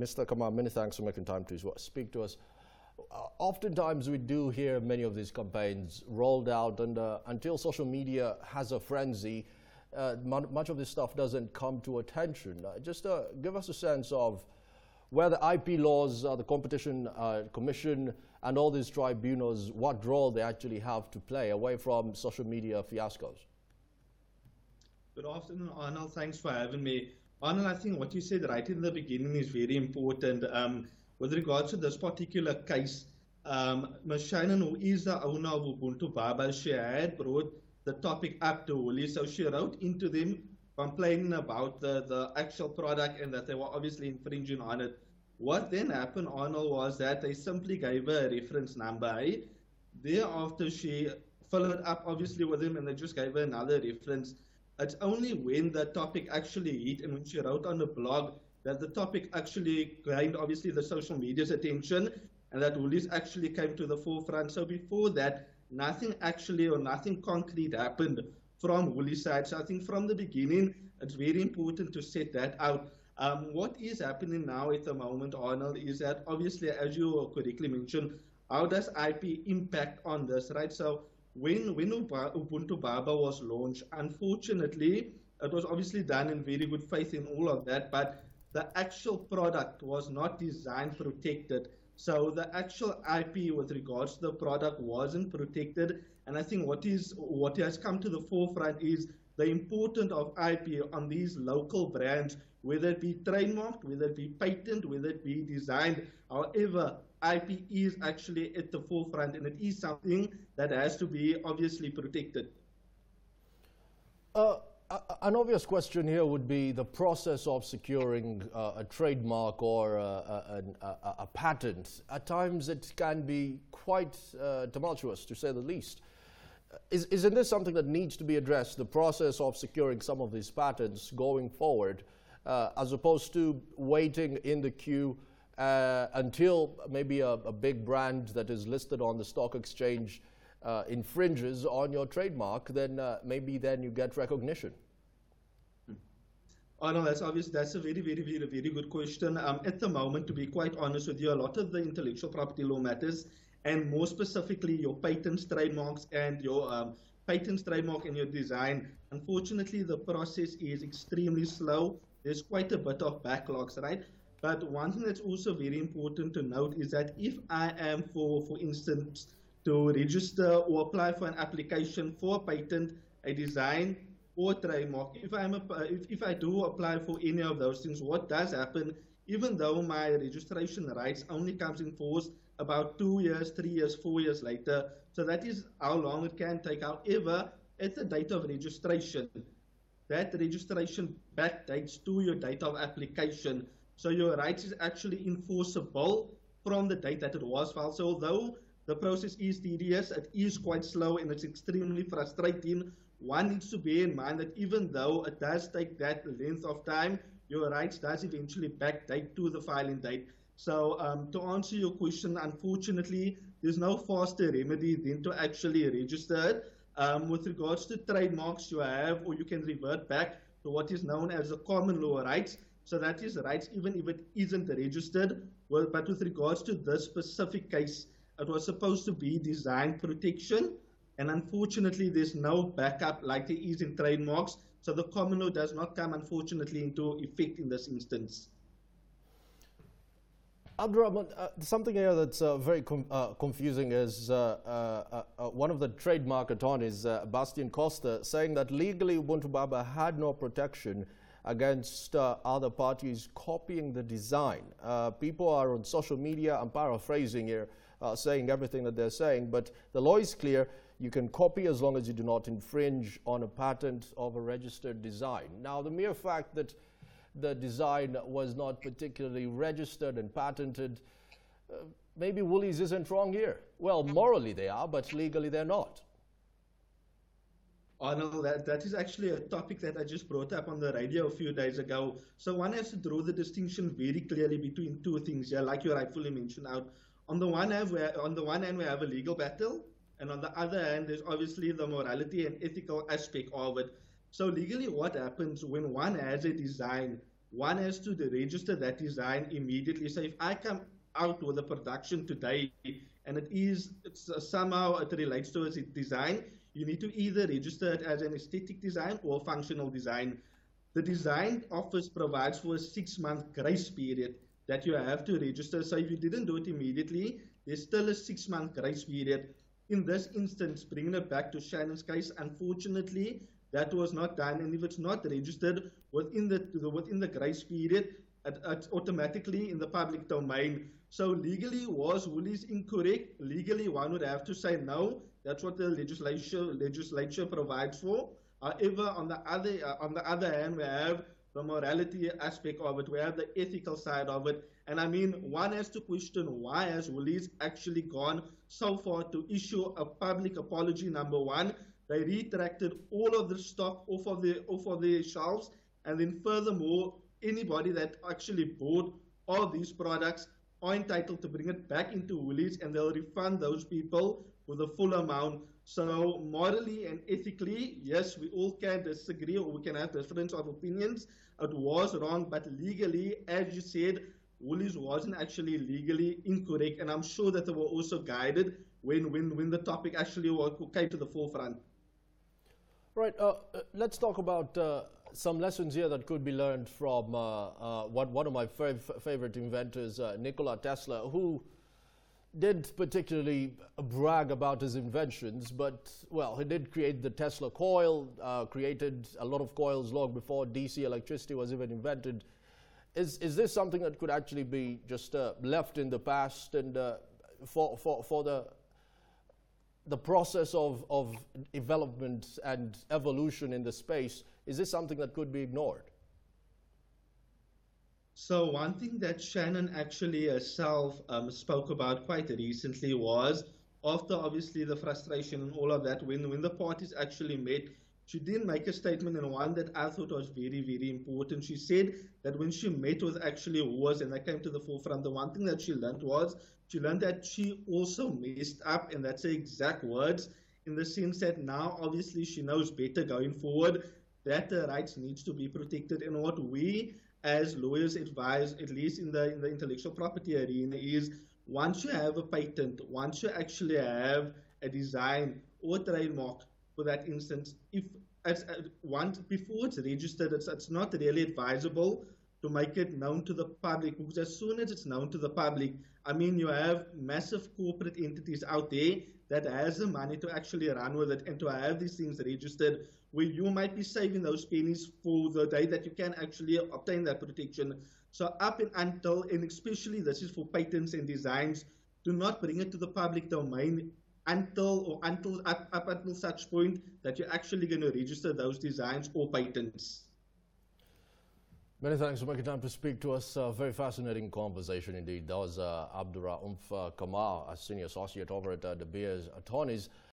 Mr. Kamaar, many thanks for making time to speak to us. Oftentimes we do hear many of these campaigns rolled out, and until social media has a frenzy, much of this stuff doesn't come to attention. Just give us a sense of where the IP laws, the Competition Commission, and all these tribunals, what role they actually have to play away from social media fiascos. Good afternoon, Arnold. Thanks for having me. Arnold, I think what you said right in the beginning is very important. With regards to this particular case, Ms. Shannon, who is the owner of Ubuntu Baba, she had brought the topic up to Woolies, so she wrote into them complaining about the actual product and that they were obviously infringing on it. What then happened, Arnold, was that they simply gave her a reference number. Thereafter, she followed up obviously with him and they just gave her another reference. It's only when the topic actually hit and when she wrote on the blog that the topic actually gained obviously the social media's attention and that Woolies actually came to the forefront. So before that, nothing actually or nothing concrete happened from Woolies' side. So I think from the beginning, it's very important to set that out. What is happening now at the moment, Arnold, is that obviously, as you correctly mentioned, how does IP impact on this, right? So when Ubuntu Baba was launched, unfortunately, it was obviously done in very good faith in all of that, but the actual product was not designed protected. So the actual IP with regards to the product wasn't protected. And I think what has come to the forefront is the importance of IP on these local brands, whether it be trademarked, whether it be patented, whether it be designed. However, IP is actually at the forefront, and it is something that has to be obviously protected. An obvious question here would be the process of securing a trademark or a patent. At times it can be quite tumultuous, to say the least. Isn't this something that needs to be addressed, the process of securing some of these patents going forward, as opposed to waiting in the queue until maybe a big brand that is listed on the stock exchange infringes on your trademark, then maybe then you get recognition? Oh, no, that's obvious. That's a very good question. At the moment, to be quite honest with you, a lot of the intellectual property law matters, and more specifically your patents, trademarks, and your trademark, and your design. Unfortunately, the process is extremely slow. There's quite a bit of backlogs, right? But one thing that's also very important to note is that if I am, for instance, to register or apply for an application for a patent, a design, or trademark, if I do apply for any of those things, what does happen, even though my registration rights only comes in force about 2 years, 3 years, 4 years later, so that is how long it can take. However, at the date of registration, that registration backdates to your date of application, so your rights is actually enforceable from the date that it was filed. So although the process is tedious, it is quite slow, and it's extremely frustrating. One needs to bear in mind that even though it does take that length of time, your rights does eventually backdate to the filing date. So to answer your question, unfortunately, there's no faster remedy than to actually register it. With regards to trademarks, you have, or you can revert back to what is known as the common law rights. So that is rights even if it isn't registered. Well, but with regards to this specific case, it was supposed to be design protection. And unfortunately, there's no backup like there is in trademarks. So the common law does not come, unfortunately, into effect in this instance. Abduraouph, something here that's very confusing is one of the trademark attorneys, Bastian Costa, saying that legally Ubuntu Baba had no protection against other parties copying the design. People are on social media, I'm paraphrasing here, saying everything that they're saying, but the law is clear. You can copy as long as you do not infringe on a patent of a registered design. Now, the mere fact that the design was not particularly registered and patented, maybe Woolies isn't wrong here. Well, morally they are, but legally they're not. Arnold, that is actually a topic that I just brought up on the radio a few days ago. So one has to draw the distinction very clearly between two things here, like you rightfully mentioned out. On the one hand, we have a legal battle, and on the other hand, there's obviously the morality and ethical aspect of it. So legally, what happens when one has a design one has to register that design immediately. So if I come out with a production today and somehow it relates to its design, you need to either register it as an aesthetic design or functional design. The design office provides for a 6-month grace period that you have to register. So if you didn't do it immediately, there's still a 6-month grace period. In this instance, bringing it back to Shannon's case, unfortunately, that was not done. And if it's not registered within the grace period, it's automatically in the public domain. So legally, was Woolies incorrect? Legally, one would have to say no. That's what the legislature provides for. However, on the other hand, we have the morality aspect of it. We have the ethical side of it. And I mean, one has to question, why has Woolies actually gone so far to issue a public apology? Number one, they retracted all of the stock off of the shelves. And then furthermore, anybody that actually bought all these products are entitled to bring it back into Woolies, and they'll refund those people for the full amount. So morally and ethically, yes, we all can disagree or we can have difference of opinions. It was wrong, but legally, as you said, Woolies wasn't actually legally incorrect, and I'm sure that they were also guided when the topic actually came to the forefront. Right. Let's talk about some lessons here that could be learned from one of my favorite inventors, Nikola Tesla, who didn't particularly brag about his inventions, but, well, he did create the Tesla coil, created a lot of coils long before DC electricity was even invented. Is this something that could actually be just left in the past, and for the process of development and evolution in the space, is this something that could be ignored? So one thing that Shannon actually herself spoke about quite recently was, after obviously the frustration and all of that, when the parties actually met, she did make a statement, and one that I thought was very, very important. She said that when she met with actually Woes and they came to the forefront, the one thing that she learned that she also messed up, and that's the exact words, in the sense that now obviously she knows better going forward, that the rights needs to be protected. And what we as lawyers advise, at least in the intellectual property arena, is once you have a patent, once you actually have a design or a trademark, for that instance, before it's registered, it's not really advisable to make it known to the public, because as soon as it's known to the public, I mean, you have massive corporate entities out there that has the money to actually run with it and to have these things registered, where you might be saving those pennies for the day that you can actually obtain that protection. So up and until, and especially this is for patents and designs, do not bring it to the public domain until such point that you're actually going to register those designs or patents. Many thanks for making time to speak to us. Very fascinating conversation indeed. That was Abduraouph Kamaar, a senior associate over at De Beers Attorneys.